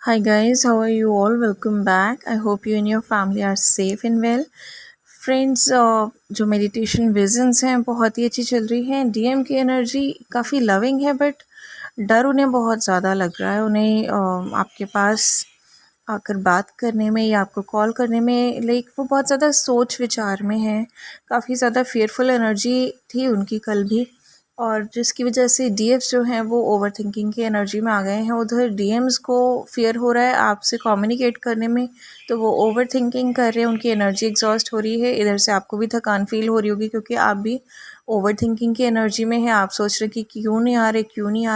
Hi guys, how are you all? Welcome back. I hope you and your family are safe and well. Friends जो meditation visions हैं बहुत ही अच्छी चल रही हैं। डीएम की एनर्जी काफ़ी लविंग है बट डर उन्हें बहुत ज़्यादा लग रहा है। उन्हें आपके पास आकर बात करने में या आपको कॉल करने में लाइक वो बहुत ज़्यादा सोच विचार में है। काफ़ी ज़्यादा फेयरफुल एनर्जी थी उनकी कल भी, और जिसकी वजह से डीएफ्स जो हैं वो ओवर थिंकिंग की एनर्जी में आ गए हैं। उधर डीएम्स को फियर हो रहा है आपसे कम्युनिकेट करने में, तो वो ओवर थिंकिंग कर रहे हैं, उनकी एनर्जी एग्जॉस्ट हो रही है। इधर से आपको भी थकान फील हो रही होगी क्योंकि आप भी ओवर थिंकिंग की एनर्जी में है। आप सोच रहे कि क्यों नहीं आ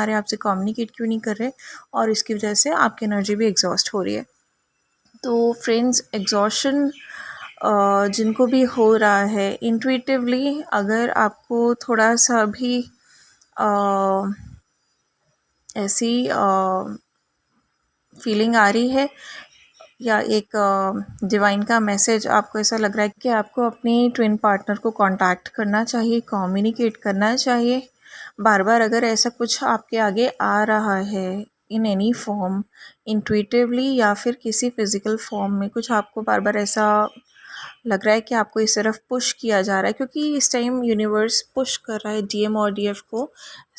रहे, आपसे कम्युनिकेट क्यों नहीं कर रहे, और इसकी वजह से आपकी एनर्जी भी एग्जॉस्ट हो रही है। तो फ्रेंड्स, एग्जॉशन जिनको भी हो रहा है, इंट्यूटिवली अगर आपको थोड़ा सा भी ऐसी फीलिंग आ रही है या एक डिवाइन का मैसेज आपको ऐसा लग रहा है कि आपको अपनी ट्विन पार्टनर को कांटेक्ट करना चाहिए, कम्युनिकेट करना चाहिए, बार बार अगर ऐसा कुछ आपके आगे आ रहा है इन एनी फॉर्म, इंट्यूटिवली या फिर किसी फिज़िकल फॉर्म में कुछ आपको बार बार ऐसा लग रहा है कि आपको इस तरफ पुश किया जा रहा है, क्योंकि इस टाइम यूनिवर्स पुश कर रहा है डीएम और डीएफ को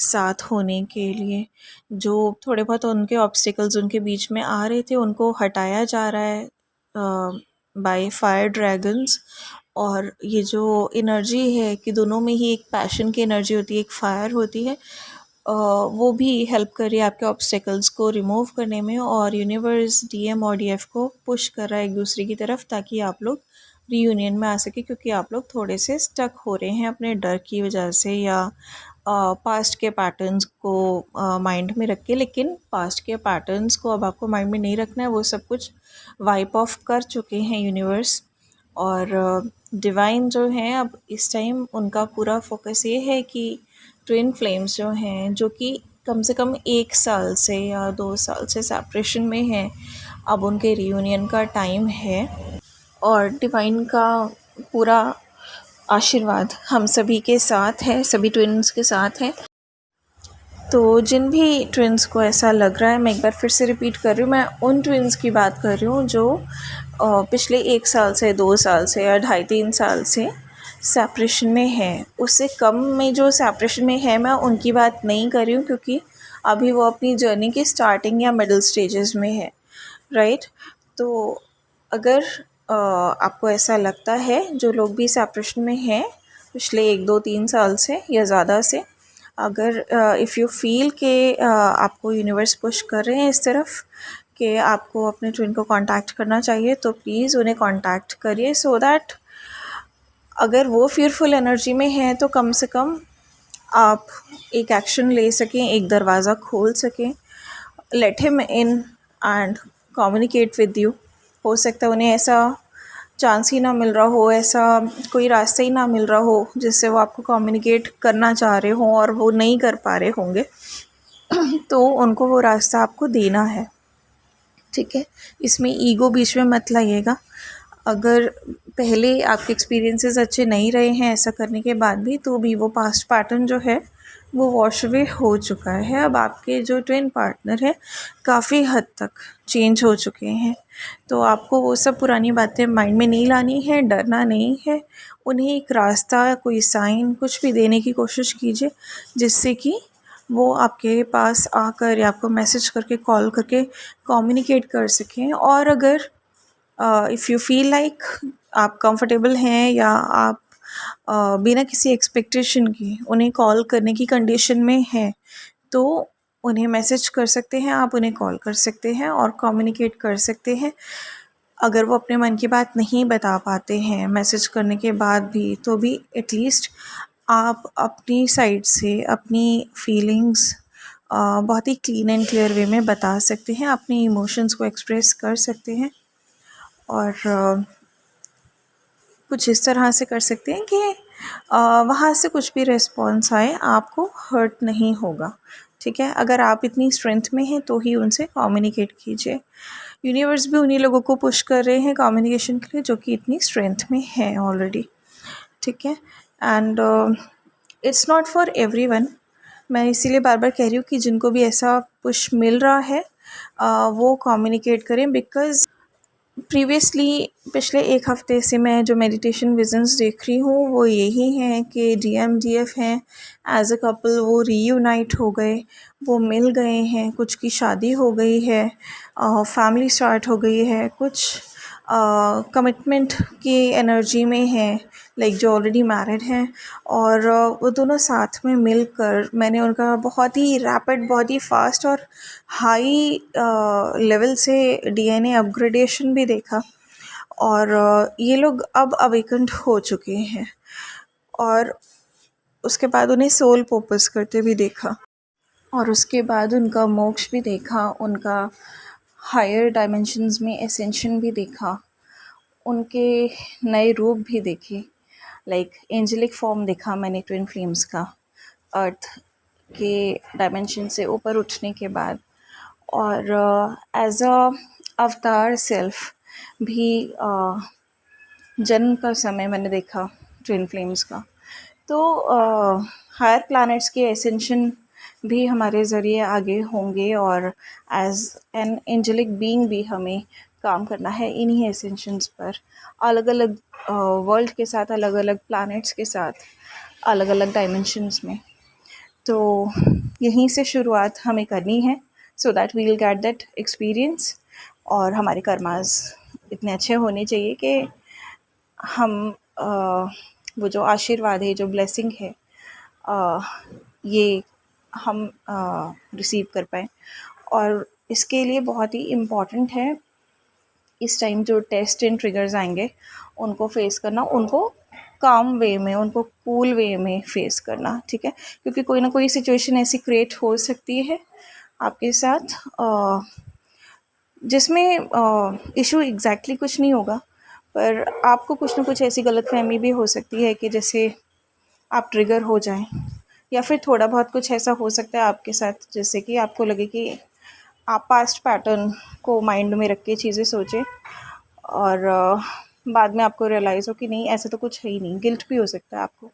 साथ होने के लिए। जो थोड़े बहुत उनके ऑब्स्टिकल्स उनके बीच में आ रहे थे उनको हटाया जा रहा है बाय फायर ड्रैगन्स। और ये जो एनर्जी है कि दोनों में ही एक पैशन की एनर्जी होती है, एक फायर होती है, वो भी हेल्प कर रही है आपके ऑब्स्टिकल्स को रिमूव करने में। और यूनिवर्स डीएम और डीएफ को पुश कर रहा है एक दूसरे की तरफ ताकि आप लोग रीयूनियन में आ सके, क्योंकि आप लोग थोड़े से स्टक हो रहे हैं अपने डर की वजह से या पास्ट के पैटर्न्स को माइंड में रख के। लेकिन पास्ट के पैटर्न्स को अब आपको माइंड में नहीं रखना है, वो सब कुछ वाइप ऑफ कर चुके हैं यूनिवर्स। और डिवाइन जो हैं अब इस टाइम उनका पूरा फोकस ये है कि ट्विन फ्लेम्स जो हैं, जो कि कम से कम 1 साल से या 2 साल से सेपरेशन में हैं, अब उनके रीयूनियन का टाइम है। और डिवाइन का पूरा आशीर्वाद हम सभी के साथ है, सभी ट्विन्स के साथ है। तो जिन भी ट्विन्स को ऐसा लग रहा है, मैं एक बार फिर से रिपीट कर रही हूँ, मैं उन ट्विन्स की बात कर रही हूँ जो पिछले 1 साल से 2 साल से या 2.5-3 साल से सेपरेशन में है। उससे कम में जो सेपरेशन में है, मैं उनकी बात नहीं कर रही हूँ क्योंकि अभी वो अपनी जर्नी की स्टार्टिंग या मिडिल स्टेजेस में है, राइट। तो अगर आपको ऐसा लगता है, जो लोग भी सेपरेशन में हैं पिछले 1-2-3 साल से या ज़्यादा से, अगर इफ़ यू फील के आपको यूनिवर्स पुश कर रहे हैं इस तरफ कि आपको अपने ट्विन को कांटेक्ट करना चाहिए, तो प्लीज़ उन्हें कांटेक्ट करिए, सो दैट अगर वो फियरफुल एनर्जी में है तो कम से कम आप एक एक्शन ले सकें, एक दरवाज़ा खोल सकें। Let him in and communicate with you. हो सकता है उन्हें ऐसा चांस ही ना मिल रहा हो, ऐसा कोई रास्ता ही ना मिल रहा हो जिससे वो आपको कम्युनिकेट करना चाह रहे हों और वो नहीं कर पा रहे होंगे। तो उनको वो रास्ता आपको देना है, ठीक है। इसमें ईगो बीच में मत लाइएगा। अगर पहले आपके एक्सपीरियंसेस अच्छे नहीं रहे हैं ऐसा करने के बाद भी, तो भी वो पास्ट पैटर्न जो है वो वॉश अवे हो चुका है। अब आपके जो ट्विन पार्टनर है काफ़ी हद तक चेंज हो चुके हैं, तो आपको वो सब पुरानी बातें माइंड में नहीं लानी है, डरना नहीं है। उन्हें एक रास्ता, कोई साइन, कुछ भी देने की कोशिश कीजिए जिससे कि वो आपके पास आकर या आपको मैसेज करके, कॉल करके कम्युनिकेट कर सकें। और अगर इफ़ यू फील लाइक आप कंफर्टेबल हैं या आप बिना किसी एक्सपेक्टेशन के उन्हें कॉल करने की कंडीशन में हैं, तो उन्हें मैसेज कर सकते हैं, आप उन्हें कॉल कर सकते हैं और कम्युनिकेट कर सकते हैं। अगर वो अपने मन की बात नहीं बता पाते हैं मैसेज करने के बाद भी, तो भी एटलीस्ट आप अपनी साइड से अपनी फीलिंग्स बहुत ही क्लीन एंड क्लियर वे में बता सकते हैं, अपने इमोशंस को एक्सप्रेस कर सकते हैं। और कुछ इस तरह से कर सकते हैं कि वहाँ से कुछ भी रिस्पॉन्स आए आपको हर्ट नहीं होगा, ठीक है। अगर आप इतनी स्ट्रेंथ में हैं तो ही उनसे कम्युनिकेट कीजिए। यूनिवर्स भी उन्हीं लोगों को पुश कर रहे हैं कम्युनिकेशन के लिए जो कि इतनी स्ट्रेंथ में है ऑलरेडी, ठीक है। And it's not for everyone. मैं इसीलिए बार बार कह रही हूँ कि जिनको भी ऐसा पुश मिल रहा है वो कम्युनिकेट करें। बिकॉज़ पिछले 1 हफ़्ते से मैं जो मेडिटेशन विज़न्स देख रही हूँ वो यही हैं कि डीएमडीएफ हैं, एज़ अ कपल वो रीयूनाइट हो गए, वो मिल गए हैं, कुछ की शादी हो गई है, फैमिली स्टार्ट हो गई है, कुछ कमिटमेंट की एनर्जी में हैं, लाइक जो ऑलरेडी मैरिड हैं, और वो दोनों साथ में मिलकर मैंने उनका बहुत ही रैपिड, बहुत ही फास्ट और हाई लेवल से डीएनए अपग्रेडेशन भी देखा। और ये लोग अब अवेकेंड हो चुके हैं, और उसके बाद उन्हें सोल पर्पस करते भी देखा, और उसके बाद उनका मोक्ष भी देखा, उनका हायर डायमेंशंस में एसेंशन भी देखा, उनके नए रूप भी देखे, लाइक एंजेलिक फॉर्म देखा मैंने ट्विन फ्लेम्स का अर्थ के डायमेंशन से ऊपर उठने के बाद, और एज अ अवतार सेल्फ भी जन्म का समय मैंने देखा ट्विन फ्लेम्स का। तो हायर प्लैनेट्स के एसेंशन भी हमारे ज़रिए आगे होंगे, और एज एन एंजेलिक बीइंग भी हमें काम करना है इन्हीं एसेंशंस पर, अलग अलग वर्ल्ड के साथ, अलग अलग प्लैनेट्स के साथ, अलग अलग डायमेंशंस में। तो यहीं से शुरुआत हमें करनी है, so that we will get that experience, और हमारे कर्मास इतने अच्छे होने चाहिए कि हम वो जो आशीर्वाद है, जो ब्लेसिंग है, ये हम रिसीव कर पाएँ। और इसके लिए बहुत ही इम्पॉर्टेंट है इस टाइम जो टेस्ट एंड ट्रिगर्स आएंगे उनको फेस करना, उनको काम वे में, उनको कूल वे में फेस करना, ठीक है। क्योंकि कोई ना कोई सिचुएशन ऐसी क्रिएट हो सकती है आपके साथ जिसमें इशू एग्जैक्टली कुछ नहीं होगा, पर आपको कुछ ना कुछ ऐसी गलतफहमी भी हो सकती है कि जैसे आप ट्रिगर हो जाएं, या फिर थोड़ा बहुत कुछ ऐसा हो सकता है आपके साथ जैसे कि आपको लगे कि आप पास्ट पैटर्न को माइंड में रख के चीज़ें सोचें, और बाद में आपको रियलाइज़ हो कि नहीं, ऐसा तो कुछ है ही नहीं, गिल्ट भी हो सकता है आपको,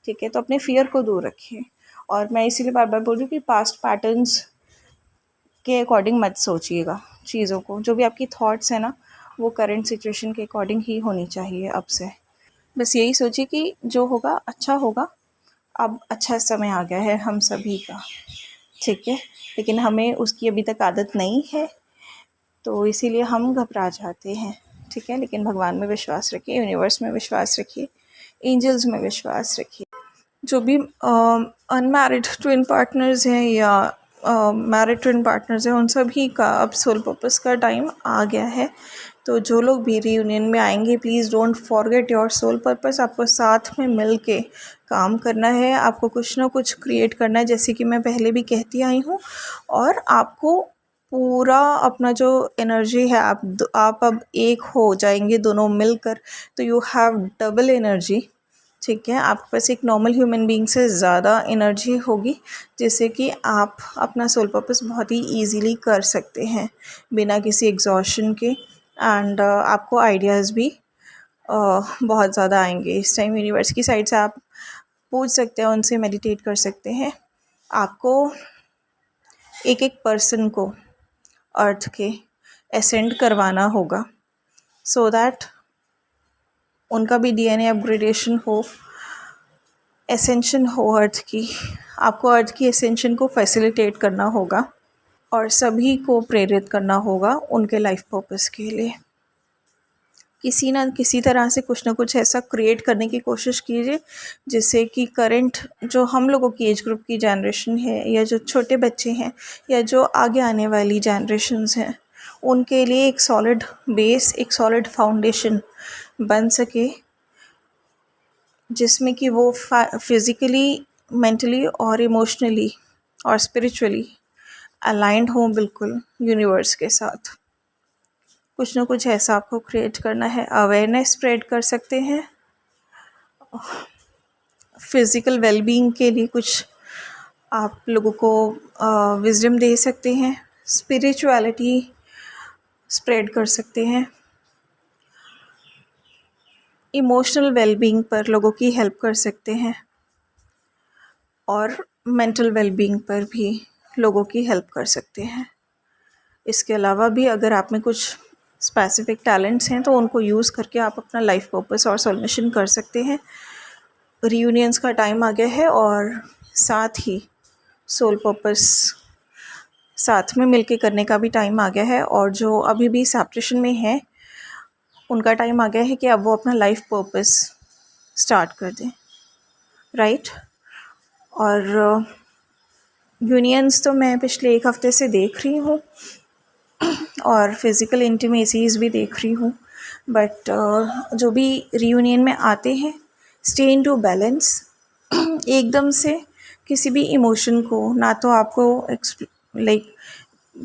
ठीक है। तो अपने फियर को दूर रखिए, और मैं इसीलिए बार बार बोल रही हूँ कि पास्ट पैटर्न्स के अकॉर्डिंग मत सोचिएगा चीज़ों को। जो भी आपकी थॉट्स हैं ना, वो करंट सिचुएशन के अकॉर्डिंग ही होनी चाहिए अब से। बस यही सोचिए कि जो होगा अच्छा होगा, अब अच्छा समय आ गया है हम सभी का, ठीक है। लेकिन हमें उसकी अभी तक आदत नहीं है, तो इसीलिए हम घबरा जाते हैं, ठीक है। लेकिन भगवान में विश्वास रखिए, यूनिवर्स में विश्वास रखिए, एंजल्स में विश्वास रखिए। जो भी अनमैरिड ट्विन पार्टनर्स हैं या मैरिड ट्विन पार्टनर्स हैं, उन सभी का अब सोल पर्पस का टाइम आ गया है। तो जो लोग भी रीयूनियन में आएंगे, please don't forget your soul purpose. आपको साथ में मिल के काम करना है, आपको कुछ ना कुछ क्रिएट करना है, जैसे कि मैं पहले भी कहती आई हूँ। और आपको पूरा अपना जो एनर्जी है, आप अब एक हो जाएंगे दोनों मिलकर, तो यू हैव डबल एनर्जी, ठीक है। आपके पास एक नॉर्मल ह्यूमन बीइंग से ज़्यादा एनर्जी होगी, जिससे कि आप अपना सोल पर्पस बहुत ही इजीली कर सकते हैं बिना किसी एग्जॉशन के। एंड आपको आइडियाज़ भी बहुत ज़्यादा आएंगे इस टाइम। यूनिवर्स की साइड से आप पूछ सकते हैं, उनसे मेडिटेट कर सकते हैं। आपको एक एक पर्सन को अर्थ के असेंड करवाना होगा, सो दैट उनका भी डीएनए अपग्रेडेशन हो, एसेंशन हो अर्थ की। आपको अर्थ की एसेंशन को फैसिलिटेट करना होगा, और सभी को प्रेरित करना होगा उनके लाइफ पर्पस के लिए। किसी ना किसी तरह से कुछ ना कुछ ऐसा क्रिएट करने की कोशिश कीजिए, जिससे कि करंट जो हम लोगों की एज ग्रुप की जनरेशन है, या जो छोटे बच्चे हैं, या जो आगे आने वाली जनरेशन्स हैं, उनके लिए एक सॉलिड बेस, एक सॉलिड फाउंडेशन बन सके, जिसमें कि वो फिज़िकली, मेंटली और इमोशनली और स्पिरिचुअली अलाइंड हों बिल्कुल यूनिवर्स के साथ। कुछ ना कुछ ऐसा आपको क्रिएट करना है। अवेयरनेस स्प्रेड कर सकते हैं, फिज़िकल वेलबींग के लिए कुछ आप लोगों को विजडम दे सकते हैं, स्पिरिचुअलिटी स्प्रेड कर सकते हैं, इमोशनल वेलबींग पर लोगों की हेल्प कर सकते हैं, और मेंटल वेलबींग पर भी लोगों की हेल्प कर सकते हैं। इसके अलावा भी अगर आप में कुछ स्पेसिफिक टैलेंट्स हैं तो उनको यूज़ करके आप अपना लाइफ पर्पस और सॉल्यूशन कर सकते हैं। रियूनियंस का टाइम आ गया है और साथ ही सोल पर्पस साथ में मिलके करने का भी टाइम आ गया है, और जो अभी भी सेपरेशन में है उनका टाइम आ गया है कि अब वो अपना लाइफ पर्पस स्टार्ट कर दें, राइट। और यूनियंस तो मैं पिछले 1 हफ़्ते से देख रही हूँ और फिज़िकल इंटीमेसीज़ भी देख रही हूँ, बट जो भी रियूनियन में आते हैं स्टे इन टू बैलेंस। एकदम से किसी भी इमोशन को, ना तो आपको लाइक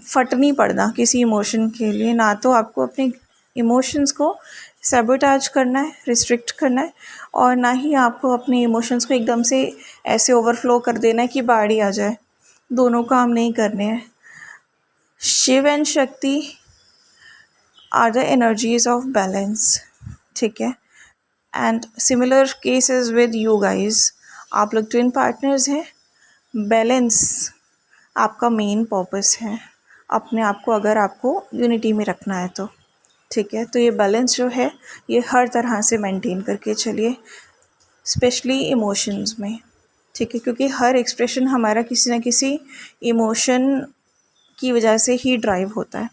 फट नहीं पड़ना किसी इमोशन के लिए, ना तो आपको अपने इमोशंस को सैबोटाज करना है, रिस्ट्रिक्ट करना है, और ना ही आपको अपने इमोशंस को एकदम से ऐसे ओवरफ्लो कर देना है कि बाढ़ ही आ जाए। दोनों काम नहीं करने हैं। Shiva and Shakti are the energies of balance, ठीक है। And similar cases with you guys, आप लोग ट्विन पार्टनर्स हैं। बैलेंस आपका मेन पर्पस है अपने आप को, अगर आपको यूनिटी में रखना है तो, ठीक है। तो ये बैलेंस जो है ये हर तरह से मेंटेन करके चलिए, स्पेशली इमोशंस में, ठीक है, क्योंकि हर एक्सप्रेशन हमारा किसी न किसी इमोशन की वजह से ही ड्राइव होता है,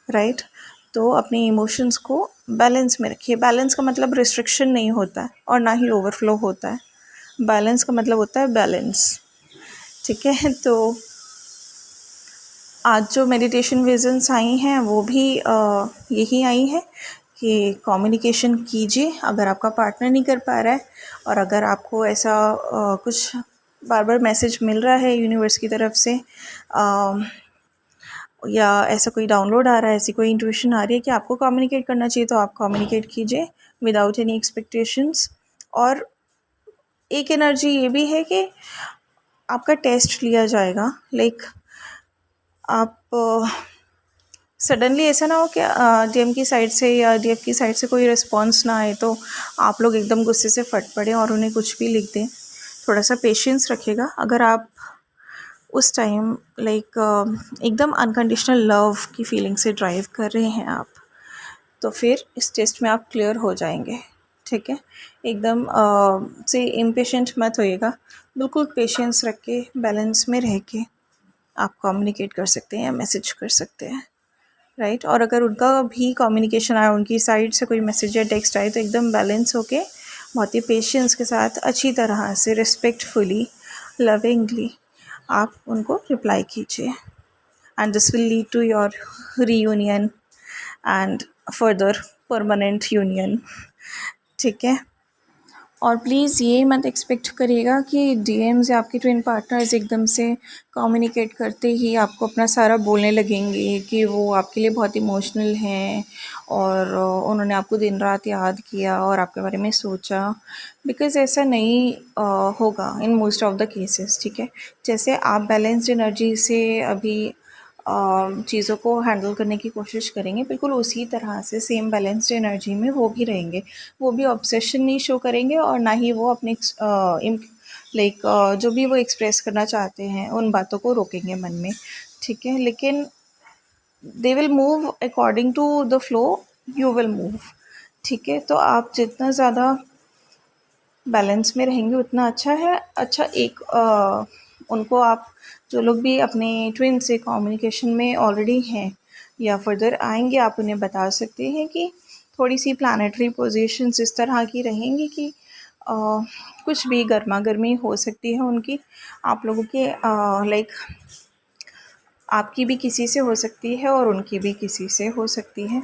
राइट। तो अपने इमोशंस को बैलेंस में रखिए। बैलेंस का मतलब रिस्ट्रिक्शन नहीं होता है और ना ही ओवरफ्लो होता है। बैलेंस का मतलब होता है बैलेंस, ठीक है। तो आज जो मेडिटेशन विजन्स आई हैं वो भी यही आई हैं कि कम्युनिकेशन कीजिए अगर आपका पार्टनर नहीं कर पा रहा है, और अगर आपको ऐसा कुछ बार बार मैसेज मिल रहा है यूनिवर्स की तरफ से, या ऐसा कोई डाउनलोड आ रहा है, ऐसी कोई इंट्यूशन आ रही है कि आपको कम्युनिकेट करना चाहिए, तो आप कम्युनिकेट कीजिए विदाउट एनी एक्सपेक्टेशंस। और एक एनर्जी ये भी है कि आपका टेस्ट लिया जाएगा, लाइक आप सडनली ऐसा ना हो कि डीएम की साइड से या डीएफ की साइड से कोई रिस्पॉन्स ना आए तो आप लोग एकदम गुस्से से फट पड़े और उन्हें कुछ भी लिख दें। थोड़ा सा पेशेंस रखिएगा। अगर आप उस टाइम लाइक एकदम अनकंडीशनल लव की फीलिंग से ड्राइव कर रहे हैं आप, तो फिर इस टेस्ट में आप क्लियर हो जाएंगे, ठीक है। एकदम से इम्पेशेंट मत होइएगा, बिल्कुल पेशेंस रख के बैलेंस में रह के आप कम्युनिकेट कर सकते हैं या मैसेज कर सकते हैं, राइट। और अगर उनका भी कम्युनिकेशन आया, उनकी साइड से कोई मैसेज या टेक्स्ट आए, तो एकदम बैलेंस होके बहुत ही पेशेंस के साथ अच्छी तरह से रिस्पेक्टफुली लविंगली आप उनको रिप्लाई कीजिए, and this will lead to your reunion and further permanent union, ठीक है। और प्लीज़ ये मत एक्सपेक्ट करिएगा कि डीएम्स या आपके ट्विन पार्टनर्स एकदम से कम्युनिकेट करते ही आपको अपना सारा बोलने लगेंगे कि वो आपके लिए बहुत इमोशनल हैं और उन्होंने आपको दिन रात याद किया और आपके बारे में सोचा, बिकॉज़ ऐसा नहीं होगा in most of the cases, ठीक है। जैसे आप बैलेंस्ड एनर्जी से अभी चीज़ों को हैंडल करने की कोशिश करेंगे, बिल्कुल उसी तरह से सेम बैलेंस्ड एनर्जी में वो भी रहेंगे। वो भी ऑब्सेशन नहीं शो करेंगे और ना ही वो अपने लाइक जो भी वो एक्सप्रेस करना चाहते हैं उन बातों को रोकेंगे मन में, ठीक है। लेकिन they will move according to the flow, you will move, ठीक है। तो आप जितना ज़्यादा बैलेंस में रहेंगे उतना अच्छा है। अच्छा, एक उनको आप जो लोग भी अपने ट्विन से कम्युनिकेशन में ऑलरेडी हैं या फर्दर आएंगे, आप उन्हें बता सकते हैं कि थोड़ी सी प्लानेटरी पोजीशंस इस तरह की रहेंगी कि कुछ भी गर्मा गर्मी हो सकती है उनकी, आप लोगों के लाइक आपकी भी किसी से हो सकती है और उनकी भी किसी से हो सकती है।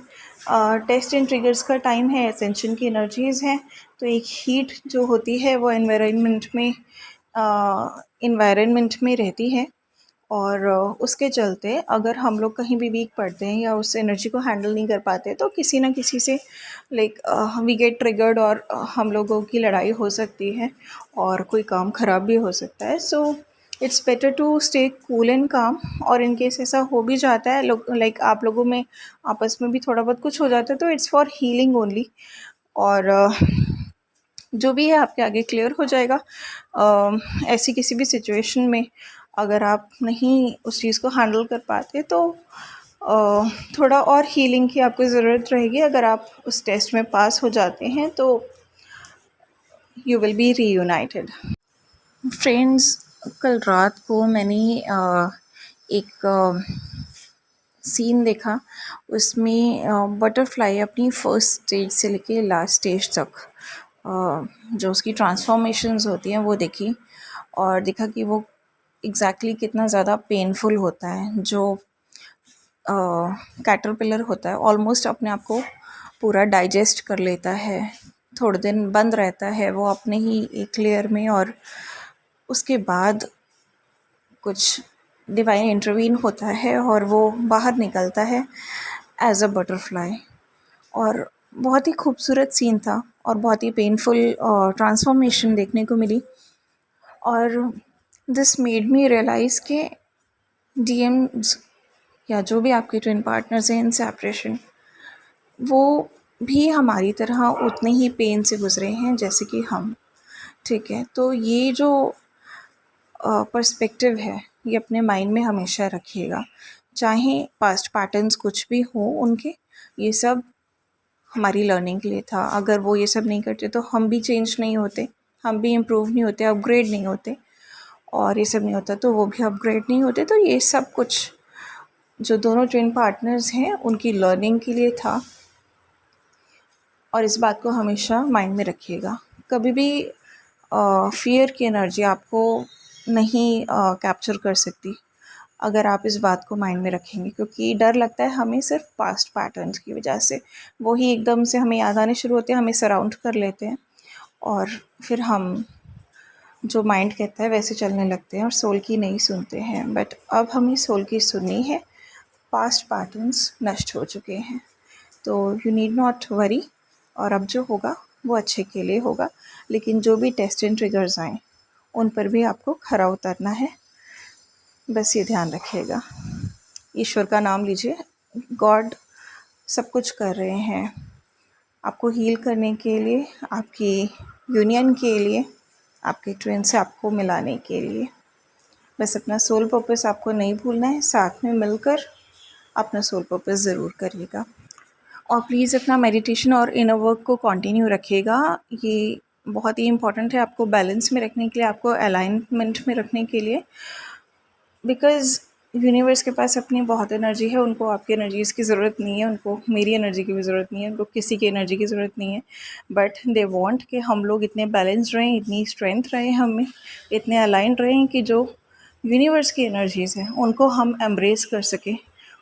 टेस्ट एंड ट्रिगर्स का टाइम है, एसेंशन की एनर्जीज़ हैं, तो एक हीट जो होती है वो इन्वायरमेंट में रहती है, और उसके चलते अगर हम लोग कहीं भी वीक पड़ते हैं या उस एनर्जी को हैंडल नहीं कर पाते तो किसी ना किसी से लाइक वी गेट ट्रिगर्ड और हम लोगों की लड़ाई हो सकती है और कोई काम ख़राब भी हो सकता है। So it's better to stay cool and calm. और इन केस ऐसा हो भी जाता है लोग लाइक आप लोगों में आपस में भी थोड़ा बहुत कुछ हो जाता है, तो इट्स फॉर हीलिंग ओनली, और जो भी है आपके आगे क्लियर हो जाएगा। ऐसी किसी भी सिचुएशन में अगर आप नहीं उस चीज़ को हैंडल कर पाते तो थोड़ा और हीलिंग की आपको ज़रूरत रहेगी। अगर आप उस टेस्ट में पास हो जाते हैं तो you will be reunited. Friends, कल रात को मैंने एक सीन देखा। उसमें बटरफ्लाई अपनी फर्स्ट स्टेज से लेके लास्ट स्टेज तक जो उसकी ट्रांसफॉर्मेशंस होती हैं वो देखी, और देखा कि वो एग्जैक्टली कितना ज़्यादा पेनफुल होता है। जो कैटरपिलर होता है ऑलमोस्ट अपने आप को पूरा डाइजेस्ट कर लेता है, थोड़े दिन बंद रहता है वो अपने ही एक लेयर में, और उसके बाद कुछ डिवाइन इंटरवीन होता है और वो बाहर निकलता है एज अ बटरफ्लाई। और बहुत ही खूबसूरत सीन था और बहुत ही पेनफुल ट्रांसफॉर्मेशन देखने को मिली। और दिस मेड मी रियलाइज़ के डीएम्स या जो भी आपके ट्विन पार्टनर्स हैं इन सेपरेशन, वो भी हमारी तरह उतने ही पेन से गुजरे हैं जैसे कि हम। ठीक है, तो ये जो पर्सपेक्टिव है ये अपने माइंड में हमेशा रखिएगा। चाहे पास्ट पैटर्न्स कुछ भी हो उनके, ये सब हमारी लर्निंग के लिए था। अगर वो ये सब नहीं करते तो हम भी चेंज नहीं होते, हम भी इम्प्रूव नहीं होते, अपग्रेड नहीं होते, और ये सब नहीं होता तो वो भी अपग्रेड नहीं होते। तो ये सब कुछ जो दोनों ट्विन पार्टनर्स हैं उनकी लर्निंग के लिए था, और इस बात को हमेशा माइंड में रखिएगा। कभी भी फियर की एनर्जी आपको नहीं कैप्चर कर सकती अगर आप इस बात को माइंड में रखेंगे, क्योंकि डर लगता है हमें सिर्फ पास्ट पैटर्न्स की वजह से। वही एकदम से हमें याद आने शुरू होते हैं, हमें सराउंड कर लेते हैं, और फिर हम जो माइंड कहता है वैसे चलने लगते हैं और सोल की नहीं सुनते हैं। बट अब हमें सोल की सुननी है, पास्ट पैटर्न्स नष्ट हो चुके हैं, तो यू नीड नॉट वरी। और अब जो होगा वो अच्छे के लिए होगा, लेकिन जो भी टेस्ट एंड ट्रिगर्स आएँ उन पर भी आपको खरा उतरना है। बस ये ध्यान रखिएगा, ईश्वर का नाम लीजिए, गॉड सब कुछ कर रहे हैं आपको हील करने के लिए, आपकी यूनियन के लिए, आपके ट्विन से आपको मिलाने के लिए। बस अपना सोल पर्पस आपको नहीं भूलना है, साथ में मिलकर अपना सोल पर्पस ज़रूर करिएगा। और प्लीज़ अपना मेडिटेशन और इनर वर्क को कंटिन्यू रखिएगा। ये बहुत ही इम्पॉर्टेंट है आपको बैलेंस में रखने के लिए, आपको अलाइनमेंट में रखने के लिए, बिकॉज़ यूनिवर्स के पास अपनी बहुत एनर्जी है, उनको आपकी एनर्जीज़ की ज़रूरत नहीं है, उनको मेरी एनर्जी की भी ज़रूरत नहीं है, उनको किसी की एनर्जी की ज़रूरत नहीं है। बट दे वांट कि हम लोग इतने बैलेंस रहें, इतनी स्ट्रेंथ रहे हमें, इतने अलाइन रहें कि जो यूनिवर्स की एनर्जीज़ हैं उनको हम एम्ब्रेस कर सकें,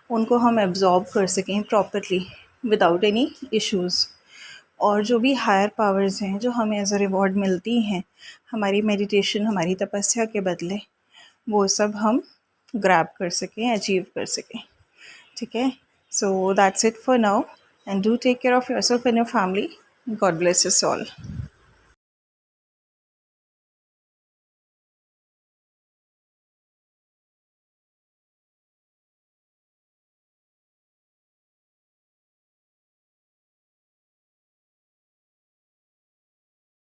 उनको हम एब्जॉर्ब कर सकें प्रॉपरली विदाउट एनी इश्यूज़। और जो भी हायर पावर्स हैं जो हमें एज अ रिवॉर्ड मिलती हैं हमारी मेडिटेशन, हमारी तपस्या के बदले, वो सब हम ग्रैब कर सकें, अचीव कर सकें। ठीक है, so that's it for now, and do take care of yourself and your family. God bless us all.